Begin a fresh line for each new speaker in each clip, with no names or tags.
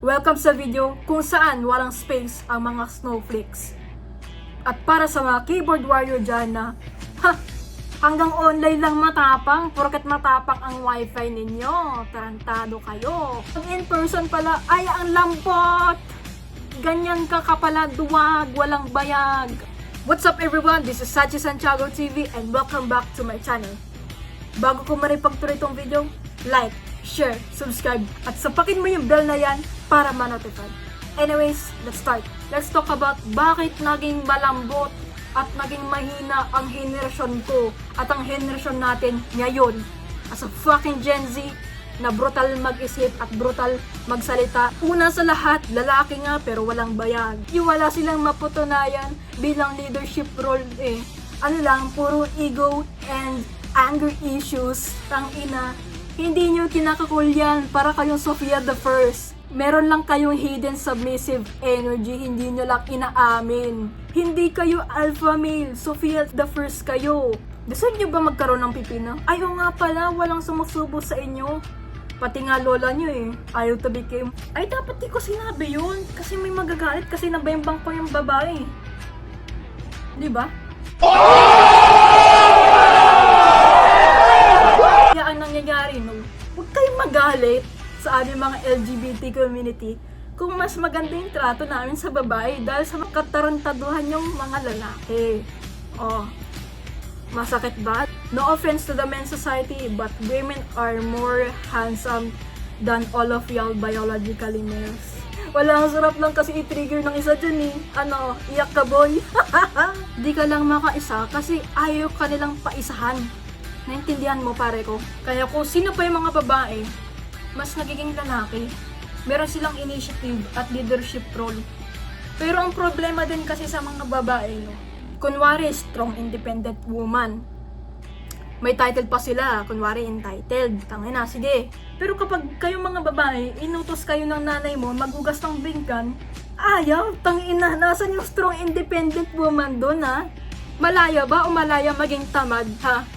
Welcome sa video kung saan walang space ang mga snowflakes. At para sa mga keyboard warrior dyan na, hanggang online lang matapang, porket matapang ang wifi ninyo, tarantado kayo. Pag in person pala, ay ang lambot! Ganyan ka pala duwag, walang bayag. What's up everyone? This is Sachi Santiago TV and welcome back to my channel. Bago ko maripagtuloy itong video, like, share, subscribe, at sapakin mo yung bell na yan para ma-notify. Anyways, let's start. Let's talk about bakit naging malambot at naging mahina ang henerasyon ko at ang henerasyon natin ngayon as a fucking Gen Z na brutal mag-isip at brutal magsalita. Una sa lahat, lalaki nga pero walang bayag. Yung wala silang maputunayan bilang leadership role ano lang, puro ego and anger issues. Tangina, hindi nyo kinakakul yan para kayong Sofia the First. Meron lang kayong hidden submissive energy, hindi nyo lang inaamin. Hindi kayo alpha male, Sofia the First kayo. Gusto nyo ba magkaroon ng pipina? Ayaw nga pala, walang sumusubo sa inyo. Pati nga lola nyo ayaw to became. Ay dapat di ko sinabi yun, kasi may magagalit kasi nabayambang ko yung babae. Di ba? Kaya ang nangyayari huwag kayong magalit sa aming mga LGBT community kung mas maganda yung trato namin sa babae dahil sa katarantaduhan yung mga lalaki. Masakit ba? No offense to the men's society, but women are more handsome than all of y'all biologically males. Wala, ang sarap lang kasi i-trigger ng isa dyan iyak ka boy. Di ka lang makaisa kasi ayaw ka nilang paisahan. Naintindihan mo pare ko? Kaya kung sino pa yung mga babae mas nagiging lalaki, meron silang initiative at leadership role. Pero ang problema din kasi sa mga babae, kunwari strong independent woman, may title pa sila, kunwari entitled, tangina, sige. Pero kapag kayong mga babae, inutos kayo ng nanay mo, maghugas ng bingkan, ayaw, tangina, nasan yung strong independent woman doon Malaya ba o malaya maging tamad,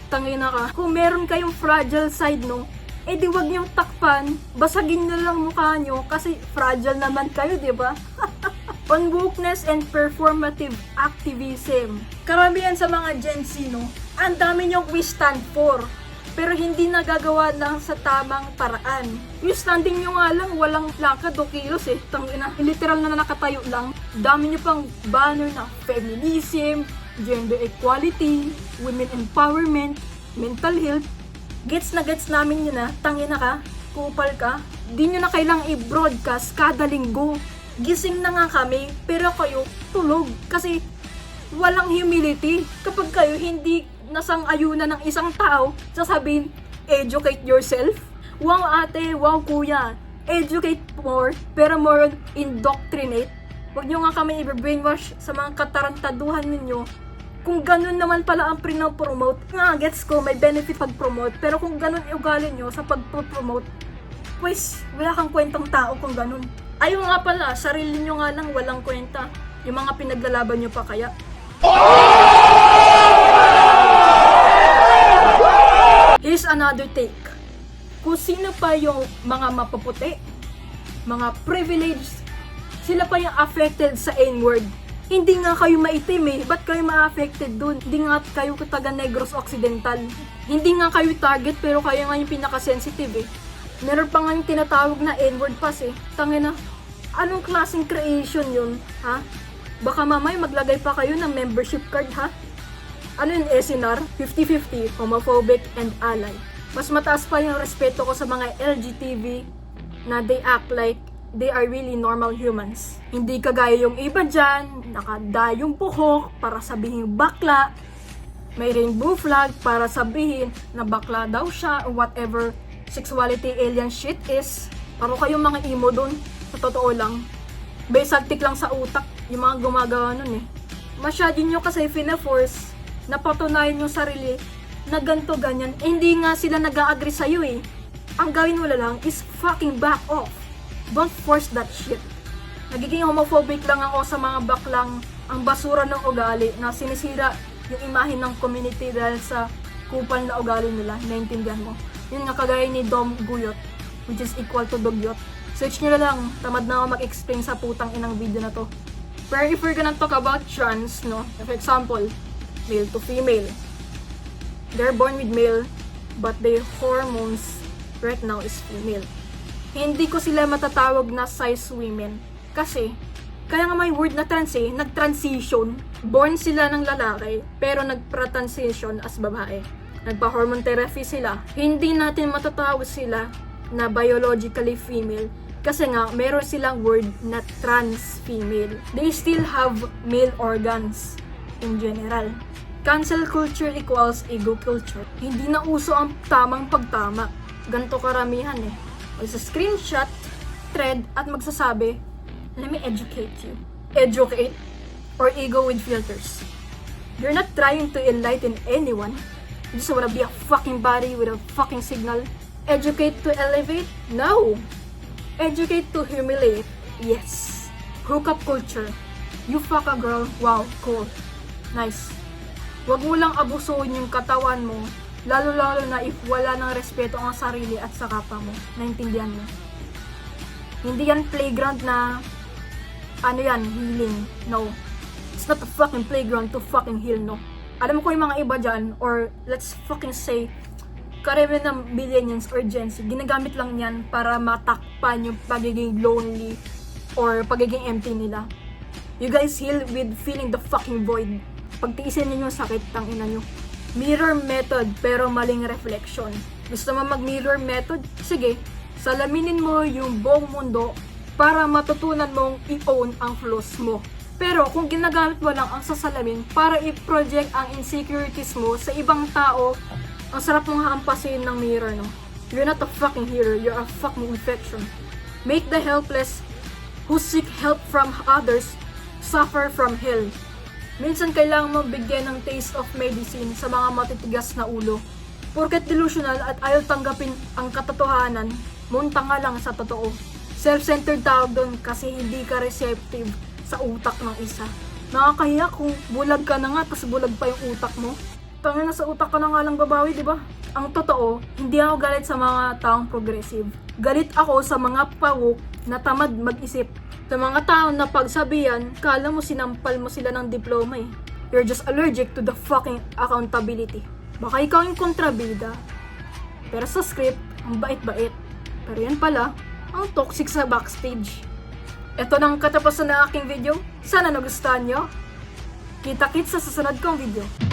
tangina ka. Kung meron kayong fragile side di wag niyong takpan, basagin nyo lang mukha nyo kasi fragile naman kayo, di ba? On wokeness and performative activism. Karamihan sa mga Gen Z, ang dami nyong we stand for, pero hindi nagagawa lang sa tamang paraan. Yung standing nyo nga lang, walang lakad o kilos Tangina, literal na nakatayo lang. Dami nyo pang banner na feminism, gender equality, women empowerment, mental health. Gets na gets namin yun tangina ka, kupal ka, di nyo na kailang i-broadcast kada linggo. Gising na nga kami, pero kayo tulog kasi walang humility. Kapag kayo hindi nasang-ayunan ng isang tao, sasabihin, educate yourself. Wow ate, wow kuya, educate more, pero more indoctrinate. Huwag nyo nga kami i-brainwash sa mga katarantaduhan ninyo. Kung ganun naman pala ang pinopromote, gets ko, may benefit pag-promote. Pero kung ganun ugali nyo sa pag-promote, pues, wala kang kwentang tao kung ganun. Ayaw nga pala, sarili nyo nga lang walang kwenta. Yung mga pinaglalaban nyo pa kaya. Here's another take. Kung sino pa yung mga mapaputi, mga privileged, sila pa yung affected sa N-word. Hindi nga kayo maitim ba't kayo ma-affected dun? Hindi nga kayo taga Negros Occidental. Hindi nga kayo target pero kayo nga yung pinaka-sensitive Meron pa nga yung tinatawag na N-word pass Tangina, anong klaseng creation yun? Baka mamay maglagay pa kayo ng membership card Ano yung SNR? 50-50, homophobic and ally. Mas mataas pa yung respeto ko sa mga LGTB na they act like they are really normal humans. Hindi kagaya yung iba dyan, nakadayong buhok para sabihin bakla, may rainbow flag para sabihin na bakla daw siya or whatever sexuality alien shit is. Paro kayong mga emo dun, sa totoo lang. Basagtik lang sa utak yung mga gumagawa nun Masyado nyo kasi fina-force na patunayan yung sarili na ganto ganyan. Hindi nga sila nag-a-agree sa'yo Ang gawin mo lang is fucking back off. Don't force that shit. Nagiging homophobic lang ako sa mga baklang ang basura ng ugali na sinisira yung imahe ng community dahil sa kupal na ugali nila. Naintindihan mo? Yun nga kagaya ni Dom Guyot, which is equal to Dugyot. Search nyo na lang. Tamad na ako mag-explain sa putang inang video na to. Pero if we're gonna talk about trans, no? For example, male to female. They're born with male, but their hormones right now is female. Hindi ko sila matatawag na cis women. Kasi, kaya nga may word na trans nag-transition. Born sila ng lalaki, pero nagpa-transition as babae. Nagpa-hormone therapy sila. Hindi natin matatawag sila na biologically female. Kasi nga, meron silang word na trans female. They still have male organs in general. Cancel culture equals ego culture. Hindi na uso ang tamang pagtama. Ganto karamihan eh. Magsa-screenshot, thread, at magsasabi, let me educate you. Educate or ego with filters. You're not trying to enlighten anyone. You just wanna be a fucking body with a fucking signal. Educate to elevate? No. Educate to humiliate? Yes. Hookup culture. You fuck a girl? Wow, cool. Nice. Huwag mo lang abusuin yung katawan mo, lalo-lalo na if wala ng respeto ang sarili at sa kapwa mo. Naintindihan mo? Hindi yan playground na, healing. No. It's not a fucking playground to fucking heal, no. Alam mo ko yung mga iba dyan, or let's fucking say, karamihan ng millennials or Gen Z, ginagamit lang yan para matakpan yung pagiging lonely or pagiging empty nila. You guys heal with feeling the fucking void. Pagtiisin niyo yung sakit, tangina nyo. Mirror method, pero maling reflection. Gusto mo mag-mirror method? Sige, salaminin mo yung buong mundo para matutunan mong i-own ang flaws mo. Pero kung ginagamit mo lang ang sasalamin para i-project ang insecurities mo sa ibang tao, ang sarap mong hampasin ng mirror, no? You're not a fucking hero, you're a fucking infection. Make the helpless who seek help from others suffer from hell. Minsan kailangan mo bigyan ng taste of medicine sa mga matitigas na ulo. Porket delusional at ayaw tanggapin ang katotohanan, munta nga lang sa totoo. Self-centered tawag doon kasi hindi ka receptive sa utak ng isa. Nakakahiya kung bulag ka na nga tapos bulag pa yung utak mo. Tangin na sa utak ka na nga lang babawi, di ba? Ang totoo, hindi ako galit sa mga taong progressive. Galit ako sa mga pawok na tamad mag-isip. Sa mga taong na pagsabihan, kala mo sinampal mo sila ng diploma eh. You're just allergic to the fucking accountability. Baka ikaw yung kontrabida. Pero sa script, ang bait-bait. Pero yan pala, ang toxic sa backstage. Ito nang katapusan ng aking video. Sana nagustuhan nyo. Kita-kits sa susunod kong video.